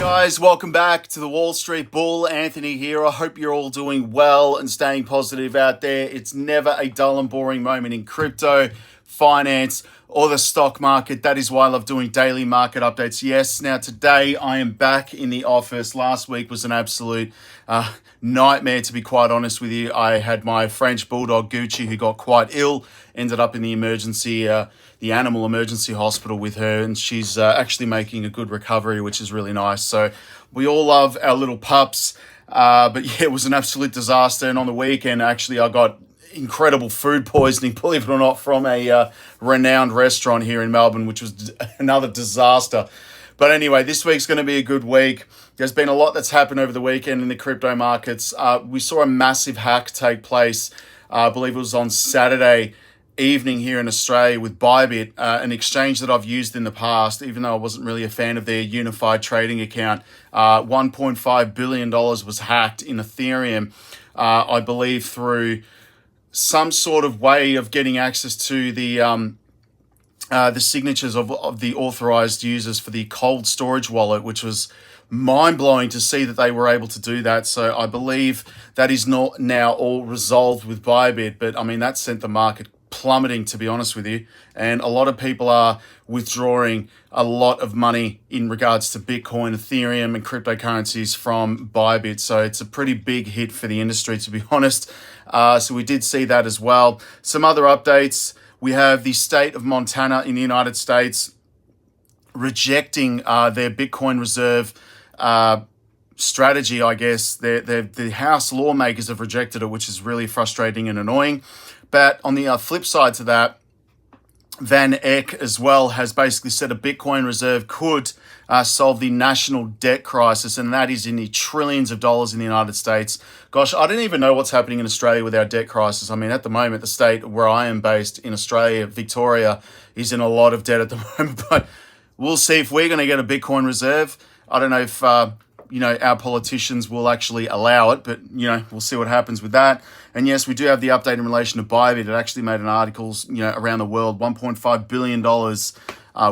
Guys, welcome back to the Wall Street Bull. Anthony here. I hope you're all doing well and staying positive out there. It's never a dull and boring moment in crypto, finance, or the stock market. That is why I love doing daily market updates. Yes, now today I am back in the office. Last week was an absolute nightmare, to be quite honest with you. I had my French bulldog Gucci, who got quite ill, ended up in the the animal emergency hospital with her, and she's actually making a good recovery, which is really nice. So we all love our little pups, but yeah, it was an absolute disaster. And on the weekend, actually, I got incredible food poisoning, believe it or not, from a renowned restaurant here in Melbourne, which was another disaster. But anyway, this week's going to be a good week. There's been a lot that's happened over the weekend in the crypto markets. We saw a massive hack take place. I believe it was on Saturday evening here in Australia with Bybit, an exchange that I've used in the past, even though I wasn't really a fan of their unified trading account. $1.5 billion was hacked in Ethereum, I believe through some sort of way of getting access to the signatures of the authorized users for the cold storage wallet, which was mind-blowing to see that they were able to do that. So I believe that is not now all resolved with Bybit, but I mean, that sent the market plummeting, to be honest with you. And a lot of people are withdrawing a lot of money in regards to Bitcoin, Ethereum, and cryptocurrencies from Bybit. So it's a pretty big hit for the industry, to be honest. So we did see that as well. Some other updates. We have the state of Montana in the United States rejecting their Bitcoin reserve strategy, I guess. The House lawmakers have rejected it, which is really frustrating and annoying. But on the flip side to that, Van Eck as well has basically said a Bitcoin reserve could solve the national debt crisis, and that is in the trillions of dollars in the United States. Gosh, I don't even know what's happening in Australia with our debt crisis. I mean, at the moment, the state where I am based in Australia, Victoria, is in a lot of debt at the moment, but we'll see if we're going to get a Bitcoin reserve. I don't know if our politicians will actually allow it, but, we'll see what happens with that. And yes, we do have the update in relation to Bybit. It actually made an article, around the world, $1.5 billion,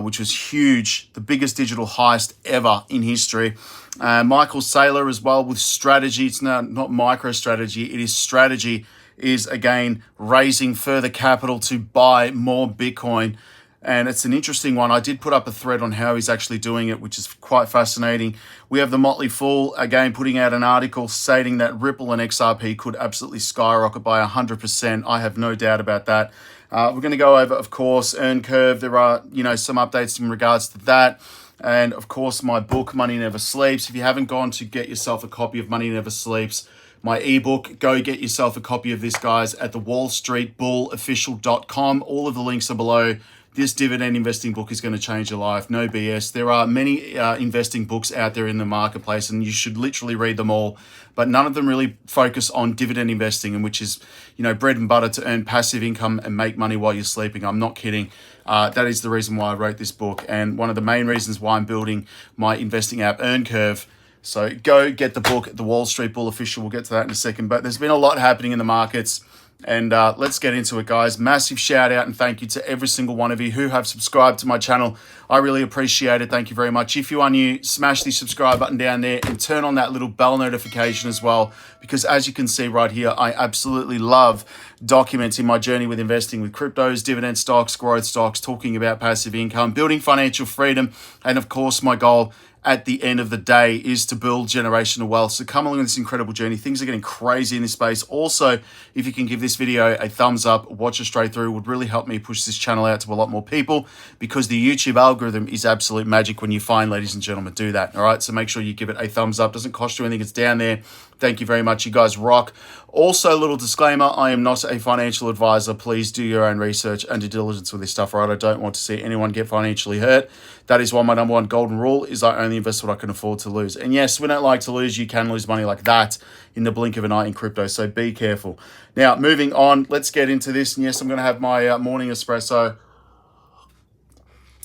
which was huge, the biggest digital heist ever in history. Michael Saylor as well with strategy. It's not MicroStrategy, it is strategy, is again raising further capital to buy more Bitcoin. And it's an interesting one. I did put up a thread on how he's actually doing it, which is quite fascinating. We have the Motley Fool, again, putting out an article stating that Ripple and XRP could absolutely skyrocket by 100%. I have no doubt about that. We're going to go over, of course, Earn Curve. There are, some updates in regards to that. And, of course, my book, Money Never Sleeps. If you haven't gone to get yourself a copy of Money Never Sleeps, my ebook, go get yourself a copy of this, guys, at the wallstreetbullofficial.com. All of the links are below. This dividend investing book is going to change your life. No BS. There are many investing books out there in the marketplace, and you should literally read them all. But none of them really focus on dividend investing, and which is, bread and butter to earn passive income and make money while you're sleeping. I'm not kidding. That is the reason why I wrote this book, and one of the main reasons why I'm building my investing app, Earn Curve. So go get the book at the Wall Street Bull Official. We'll get to that in a second. But there's been a lot happening in the markets. And let's get into it, guys. Massive shout out and thank you to every single one of you who have subscribed to my channel. I really appreciate it. Thank you very much. If you are new, smash the subscribe button down there and turn on that little bell notification as well, because as you can see right here, I absolutely love documenting my journey with investing with cryptos, dividend stocks, growth stocks, talking about passive income, building financial freedom, and of course, my goal at the end of the day is to build generational wealth. So come along this incredible journey. Things are getting crazy in this space. Also, if you can give this video a thumbs up, watch it straight through, would really help me push this channel out to a lot more people, because the YouTube algorithm is absolute magic when you find, ladies and gentlemen, do that. All right. So make sure you give it a thumbs up. Doesn't cost you anything. It's down there. Thank you very much. You guys rock. Also, a little disclaimer, I am not a financial advisor. Please do your own research and due diligence with this stuff, right? I don't want to see anyone get financially hurt. That is why my number one golden rule is I only invest what I can afford to lose. And yes, we don't like to lose. You can lose money like that in the blink of an eye in crypto, so be careful. Now, moving on, let's get into this. And yes, I'm going to have my morning espresso.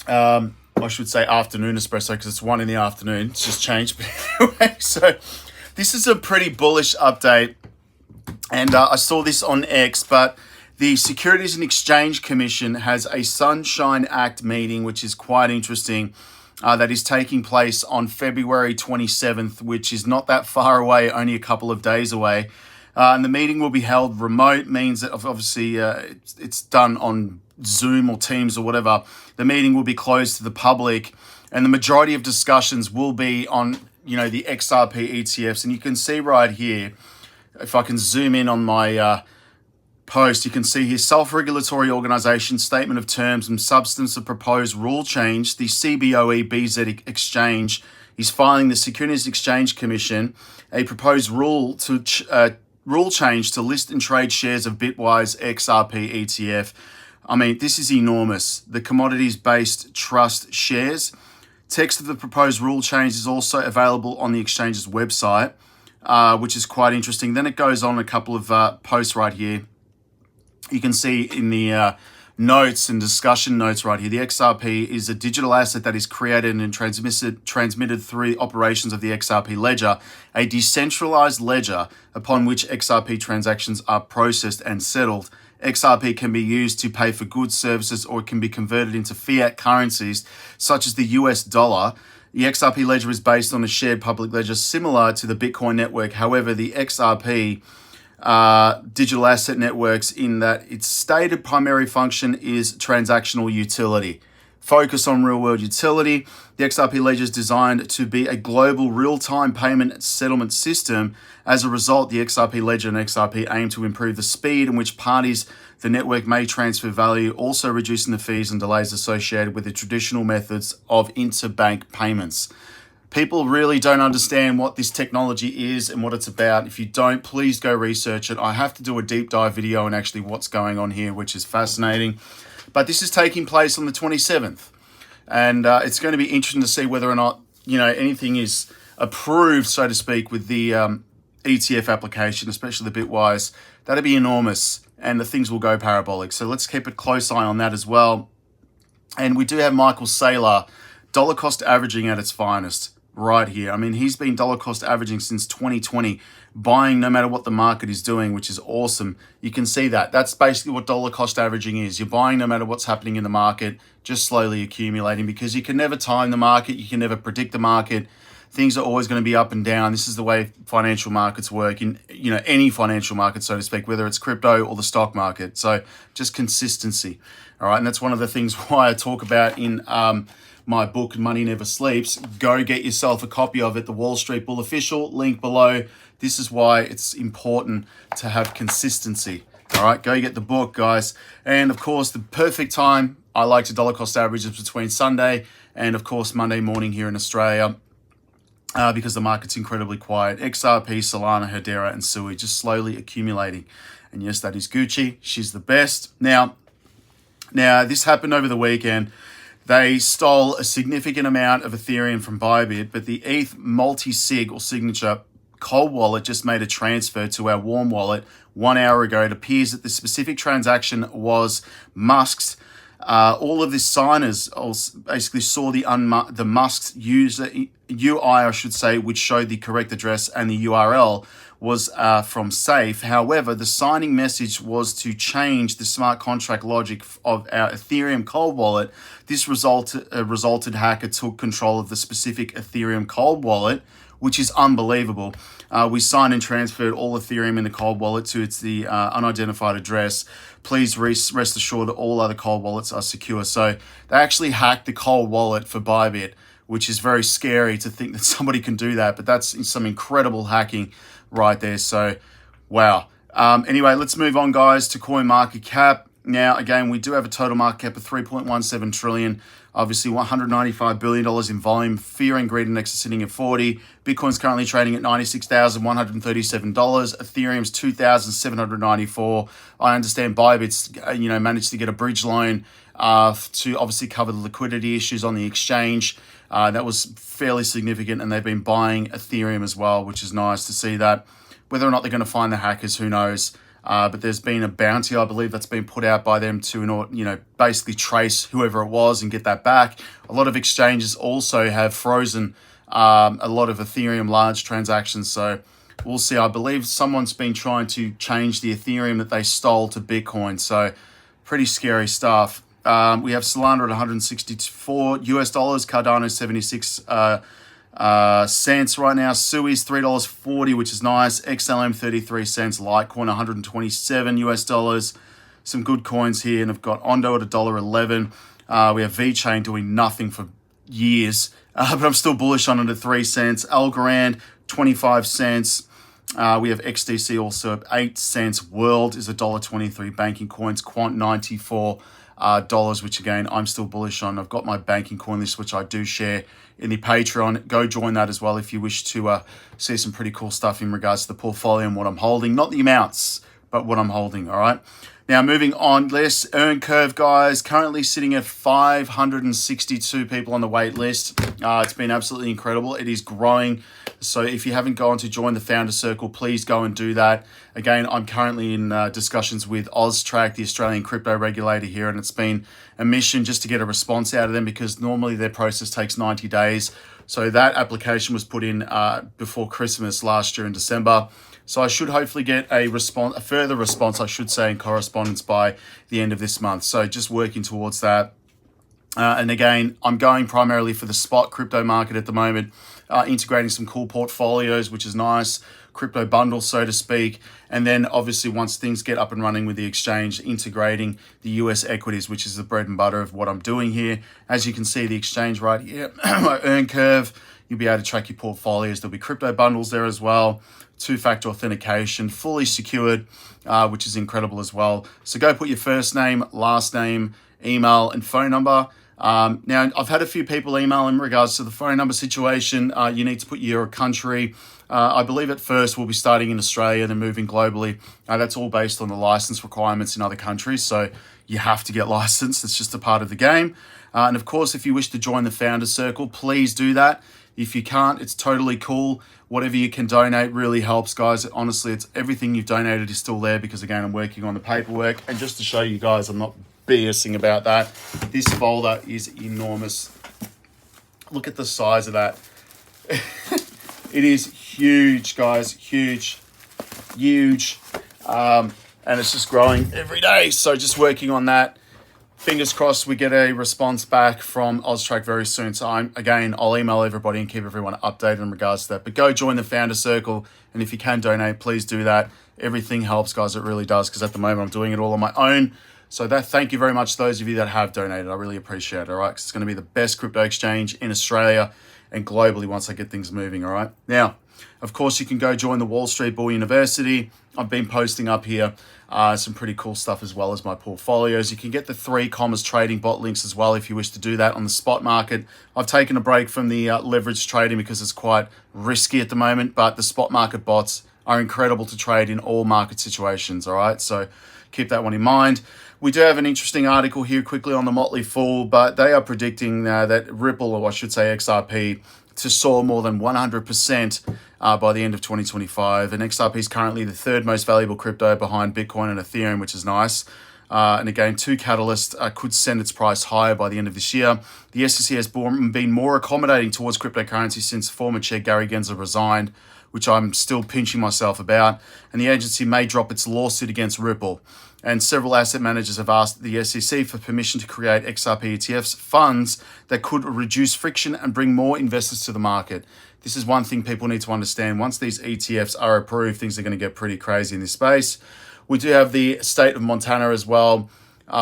I should say afternoon espresso, because it's 1 in the afternoon. It's just changed. But anyway, so this is a pretty bullish update. And I saw this on X, but the Securities and Exchange Commission has a Sunshine Act meeting, which is quite interesting. that is taking place on February 27th, which is not that far away, only a couple of days away. And the meeting will be held remote, means that obviously it's done on Zoom or Teams or whatever. The meeting will be closed to the public, and the majority of discussions will be on, the XRP ETFs. And you can see right here, if I can zoom in on my post, you can see here self-regulatory organization statement of terms and substance of proposed rule change. The CBOE BZ exchange is filing the Securities Exchange Commission a proposed rule change to list and trade shares of Bitwise XRP ETF. I mean, this is enormous. The commodities-based trust shares. Text of the proposed rule change is also available on the exchange's website, which is quite interesting. Then it goes on a couple of posts right here. You can see in the notes and discussion notes right here, the XRP is a digital asset that is created and transmitted through operations of the XRP ledger, a decentralized ledger upon which XRP transactions are processed and settled. XRP can be used to pay for goods, services, or it can be converted into fiat currencies, such as the US dollar. The XRP ledger is based on a shared public ledger similar to the Bitcoin network. However, the XRP digital asset networks, in that its stated primary function is transactional utility. Focus on real-world utility. The XRP ledger is designed to be a global real-time payment settlement system. As a result, the XRP ledger and XRP aim to improve the speed in which parties the network may transfer value, also reducing the fees and delays associated with the traditional methods of interbank payments. People really don't understand what this technology is and what it's about. If you don't, please go research it. I have to do a deep dive video on actually what's going on here, which is fascinating. But this is taking place on the 27th. And it's going to be interesting to see whether or not, anything is approved, so to speak, with the ETF application, especially the Bitwise. That'd be enormous, and the things will go parabolic. So let's keep a close eye on that as well. And we do have Michael Saylor, dollar cost averaging at its finest. Right here. I mean, he's been dollar cost averaging since 2020, buying no matter what the market is doing, which is awesome. You can see that. That's basically what dollar cost averaging is. You're buying no matter what's happening in the market, just slowly accumulating, because you can never time the market. You can never predict the market. Things are always going to be up and down. This is the way financial markets work in, any financial market, so to speak, whether it's crypto or the stock market. So just consistency. All right. And that's one of the things why I talk about in, my book, Money Never Sleeps. Go get yourself a copy of it, the Wall Street Bull Official, link below. This is why it's important to have consistency. All right, go get the book, guys. And of course, the perfect time I like to dollar cost average is between Sunday and of course Monday morning here in Australia, because the market's incredibly quiet. XRP, Solana, Hedera, and Sui just slowly accumulating. And yes, that is Gucci. She's the best. Now this happened over the weekend. They stole a significant amount of Ethereum from Bybit, but the ETH multi-sig or signature cold wallet just made a transfer to our warm wallet 1 hour ago. It appears that the specific transaction was Musk's. All of the signers basically saw the Musk's user UI, I should say, which showed the correct address, and the URL was from Safe. However, the signing message was to change the smart contract logic of our Ethereum cold wallet. This resulted hacker took control of the specific Ethereum cold wallet, which is unbelievable. We signed and transferred all Ethereum in the cold wallet to the unidentified address. Please rest assured that all other cold wallets are secure. So they actually hacked the cold wallet for Bybit, which is very scary to think that somebody can do that. But that's some incredible hacking right there. So, wow. Anyway, let's move on, guys, to CoinMarketCap. Now, again, we do have a total market cap of 3.17 trillion. Obviously, $195 billion in volume. Fear and greed index is sitting at 40. Bitcoin's currently trading at $96,137. Ethereum's $2,794. I understand Bybit's, managed to get a bridge loan to obviously cover the liquidity issues on the exchange. That was fairly significant, and they've been buying Ethereum as well, which is nice to see that. Whether or not they're going to find the hackers, who knows? But there's been a bounty, I believe, that's been put out by them to, basically trace whoever it was and get that back. A lot of exchanges also have frozen a lot of Ethereum large transactions. So we'll see. I believe someone's been trying to change the Ethereum that they stole to Bitcoin. So pretty scary stuff. We have Solana at 164 US dollars, Cardano 76 cents right now, Sui's $3.40, which is nice, XLM 33 cents, Litecoin 127 US dollars. Some good coins here, and I've got Ondo at $1.11. We have VeChain doing nothing for years, but I'm still bullish on it at 3 cents. Algorand 25 cents. We have XDC also at 8 cents. World is $1.23. Banking coins, Quant 94 dollars, which again I'm still bullish on. I've got my banking coin list, which I do share in the Patreon. Go join that as well if you wish to see some pretty cool stuff in regards to the portfolio and what I'm holding, not the amounts, but what I'm holding. All right. Now moving on, let's earn curve, guys. Currently sitting at 562 people on the wait list. It's been absolutely incredible. It is growing. So if you haven't gone to join the Founder Circle, please go and do that. Again, I'm currently in discussions with AusTrack, the Australian crypto regulator here, and it's been a mission just to get a response out of them because normally their process takes 90 days. So that application was put in before Christmas last year in December. So I should hopefully get a further response, I should say, in correspondence by the end of this month. So just working towards that. And again, I'm going primarily for the spot crypto market at the moment, integrating some cool portfolios, which is nice, crypto bundle, so to speak. And then obviously once things get up and running with the exchange, integrating the US equities, which is the bread and butter of what I'm doing here. As you can see, the exchange right here, my earn curve, you'll be able to track your portfolios. There'll be crypto bundles there as well. Two-factor authentication, fully secured, which is incredible as well. So go put your first name, last name, email, and phone number. Now, I've had a few people email in regards to the phone number situation. You need to put your country. I believe at first we'll be starting in Australia, then moving globally. That's all based on the license requirements in other countries. So you have to get licensed. It's just a part of the game. And of course, if you wish to join the Founders Circle, please do that. If you can't, it's totally cool. Whatever you can donate really helps, guys. Honestly, it's everything you've donated is still there because, again, I'm working on the paperwork. And just to show you guys, I'm not BSing about that. This folder is enormous. Look at the size of that. It is huge, guys. Huge. And it's just growing every day. So just working on that. Fingers crossed we get a response back from AusTrack very soon. So I'll email everybody and keep everyone updated in regards to that. But go join the Founder Circle. And if you can donate, please do that. Everything helps, guys. It really does. Because at the moment I'm doing it all on my own. So thank you very much to those of you that have donated. I really appreciate it. All right. Because it's going to be the best crypto exchange in Australia and globally once I get things moving. All right. Now, of course, you can go join the Wall Street Bull University. I've been posting up here some pretty cool stuff as well as my portfolios. You can get the 3 commas trading bot links as well if you wish to do that on the spot market. I've taken a break from the leverage trading because it's quite risky at the moment, but the spot market bots are incredible to trade in all market situations, all right? So keep that one in mind. We do have an interesting article here quickly on the Motley Fool, but they are predicting that Ripple, or I should say XRP, to soar more than 100% by the end of 2025. And XRP is currently the 3rd most valuable crypto behind Bitcoin and Ethereum, which is nice. And again, 2 catalysts could send its price higher by the end of this year. The SEC has been more accommodating towards cryptocurrency since former chair Gary Gensler resigned, which I'm still pinching myself about. And the agency may drop its lawsuit against Ripple. And several asset managers have asked the SEC for permission to create XRP ETFs funds that could reduce friction and bring more investors to the market. This is one thing people need to understand. Once these ETFs are approved, things are going to get pretty crazy in this space. We do have the state of Montana as well,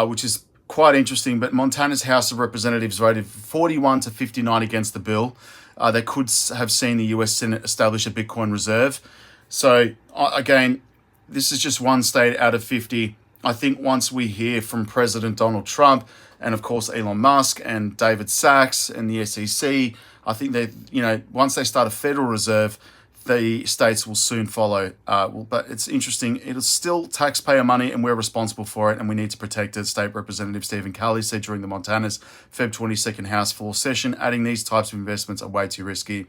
which is quite interesting. But Montana's House of Representatives voted 41 to 59 against the bill. They could have seen the US Senate establish a Bitcoin reserve. So again, this is just one state out of 50. I think once we hear from President Donald Trump and, of course, Elon Musk and David Sachs and the SEC, I think that, once they start a Federal Reserve, the states will soon follow. But it's interesting. It is still taxpayer money and we're responsible for it and we need to protect it. State Representative Stephen Kelly said during the Montana's Feb 22nd House floor session, adding these types of investments are way too risky.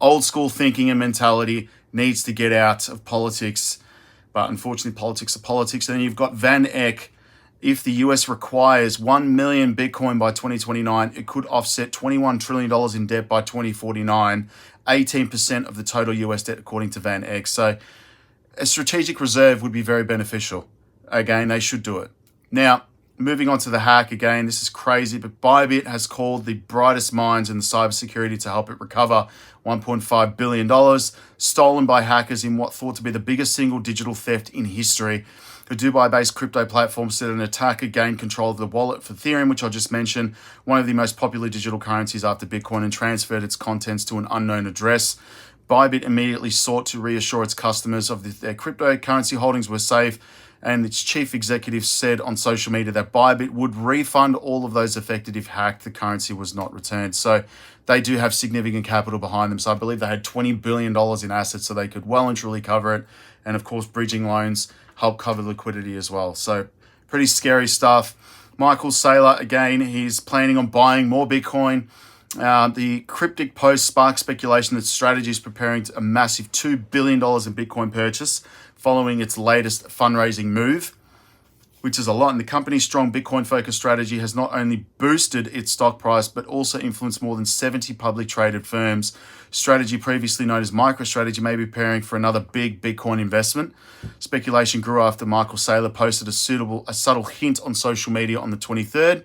Old school thinking and mentality needs to get out of politics. But unfortunately, politics are politics. And then you've got Van Eck. If the US requires 1 million Bitcoin by 2029, it could offset $21 trillion in debt by 2049, 18% of the total US debt, according to Van Eck. So a strategic reserve would be very beneficial. Again, they should do it. Now, moving on to the hack again, this is crazy, but Bybit has called the brightest minds in the cybersecurity to help it recover $1.5 billion stolen by hackers in what thought to be the biggest single digital theft in history. The Dubai-based crypto platform said an attacker gained control of the wallet for Ethereum, which I just mentioned, one of the most popular digital currencies after Bitcoin, and transferred its contents to an unknown address. Bybit immediately sought to reassure its customers of their cryptocurrency holdings were safe, and its chief executive said on social media that Bybit would refund all of those affected if hacked. The currency was not returned. So they do have significant capital behind them. So I believe they had $20 billion in assets, so they could well and truly cover it. And of course, bridging loans help cover liquidity as well. So pretty scary stuff. Michael Saylor, again, he's planning on buying more Bitcoin. The cryptic post sparked speculation that Strategy is preparing a massive $2 billion in Bitcoin purchase following its latest fundraising move, which is a lot. And the company's strong Bitcoin-focused strategy has not only boosted its stock price, but also influenced more than 70 publicly traded firms. Strategy, previously known as MicroStrategy, may be preparing for another big Bitcoin investment. Speculation grew after Michael Saylor posted a subtle hint on social media on the 23rd.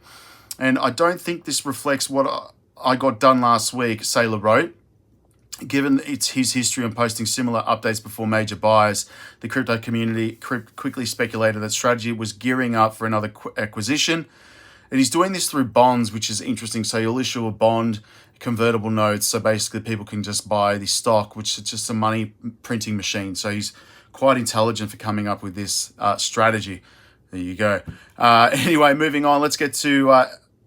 And I don't think this reflects what I got done last week, Saylor wrote. Given it's his history on posting similar updates before major buys, the crypto community quickly speculated that Strategy was gearing up for another acquisition. And he's doing this through bonds, which is interesting. So you'll issue a bond, convertible notes. So basically people can just buy the stock, which is just a money printing machine. So he's quite intelligent for coming up with this strategy. There you go. Anyway, moving on, let's get to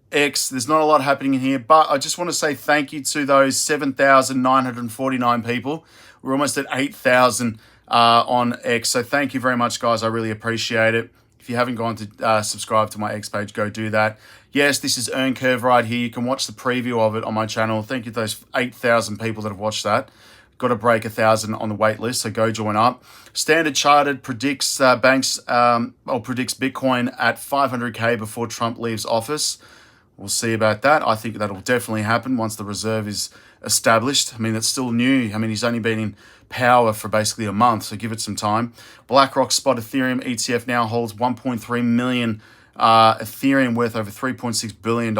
X. There's not a lot happening in here, but I just want to say thank you to those 7,949 people. We're almost at 8,000 on X. So thank you very much, guys. I really appreciate it. If you haven't gone to subscribe to my X page, go do that. Yes, this is Earn Curve right here. You can watch the preview of it on my channel. Thank you to those 8,000 people that have watched that. Got to break 1,000 on the wait list, so go join up. Standard Chartered predicts predicts Bitcoin at 500K before Trump leaves office. We'll see about that. I think that'll definitely happen once the reserve is established. I mean, it's still new. I mean, he's only been in power for basically a month, so give it some time. BlackRock Spot Ethereum ETF now holds 1.3 million Ethereum worth over $3.6 billion.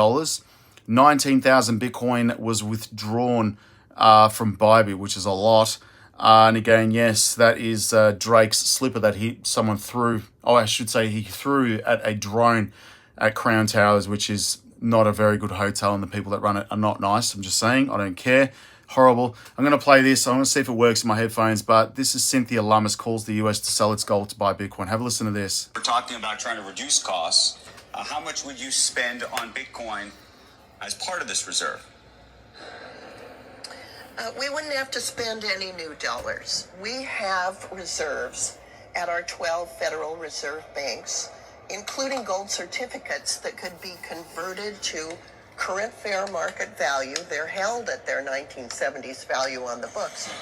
19,000 Bitcoin was withdrawn from Bybit, which is a lot. And again, yes, that is Drake's slipper that someone threw. Oh, I should say he threw at a drone at Crown Towers, which is not a very good hotel, and the people that run it are not nice. I'm just saying, I don't care. Horrible. I'm going to play this. I want to see if it works in my headphones, but this is Cynthia Lummis calls the US to sell its gold to buy Bitcoin. Have a listen to this. We're talking about trying to reduce costs. How much would you spend on Bitcoin as part of this reserve? We wouldn't have to spend any new dollars. We have reserves at our 12 Federal Reserve banks, including gold certificates that could be converted to current fair market value. They're held at their 1970s value on the books,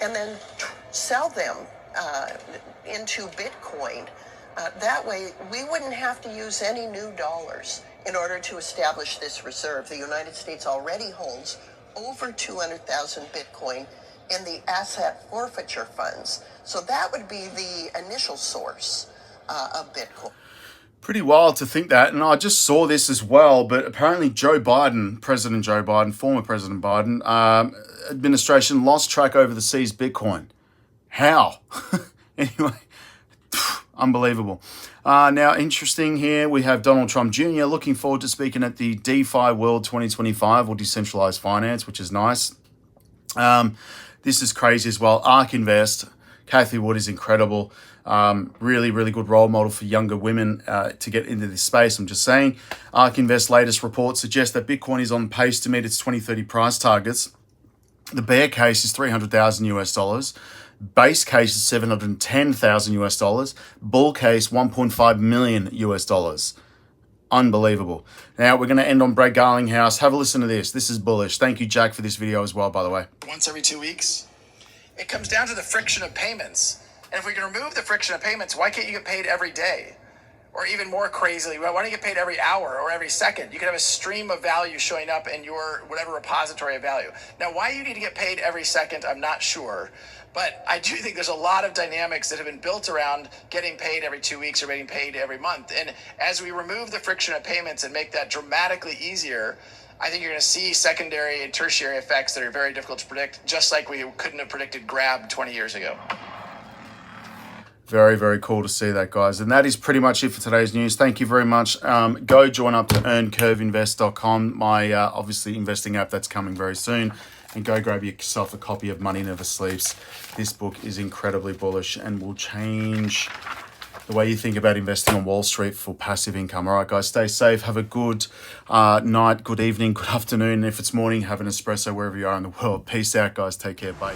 and then sell them into Bitcoin. That way, we wouldn't have to use any new dollars in order to establish this reserve. The United States already holds over 200,000 Bitcoin in the asset forfeiture funds. So that would be the initial source of Bitcoin. Pretty wild to think that. And I just saw this as well, but apparently President Joe Biden, former President Biden, administration lost track over the seized Bitcoin. How? Anyway, unbelievable. Now, interesting here, we have Donald Trump Jr. looking forward to speaking at the DeFi World 2025, or Decentralized Finance, which is nice. This is crazy as well. ARK Invest, Kathy Wood is incredible. Really, really good role model for younger women to get into this space. I'm just saying. ARK Invest's latest report suggests that Bitcoin is on pace to meet its 2030 price targets. The bear case is $300,000 US. Base case is $710,000 US. Bull case $1.5 million US. Unbelievable. Now we're going to end on Brett Garlinghouse. Have a listen to this. This is bullish. Thank you, Jack, for this video as well, by the way. Once every 2 weeks. It comes down to the friction of payments. And if we can remove the friction of payments, why can't you get paid every day? Or even more crazily, why don't you get paid every hour or every second? You can have a stream of value showing up in your whatever repository of value. Now, why you need to get paid every second, I'm not sure. But I do think there's a lot of dynamics that have been built around getting paid every 2 weeks or getting paid every month. And as we remove the friction of payments and make that dramatically easier, I think you're going to see secondary and tertiary effects that are very difficult to predict, just like we couldn't have predicted Grab 20 years ago. Very, very cool to see that, guys. And that is pretty much it for today's news. Thank you very much. Go join up to earncurveinvest.com, my obviously investing app that's coming very soon. And go grab yourself a copy of Money Never Sleeps. This book is incredibly bullish and will change the way you think about investing on Wall Street for passive income. All right, guys, stay safe. Have a good night, good evening, good afternoon. If it's morning, have an espresso wherever you are in the world. Peace out, guys. Take care. Bye.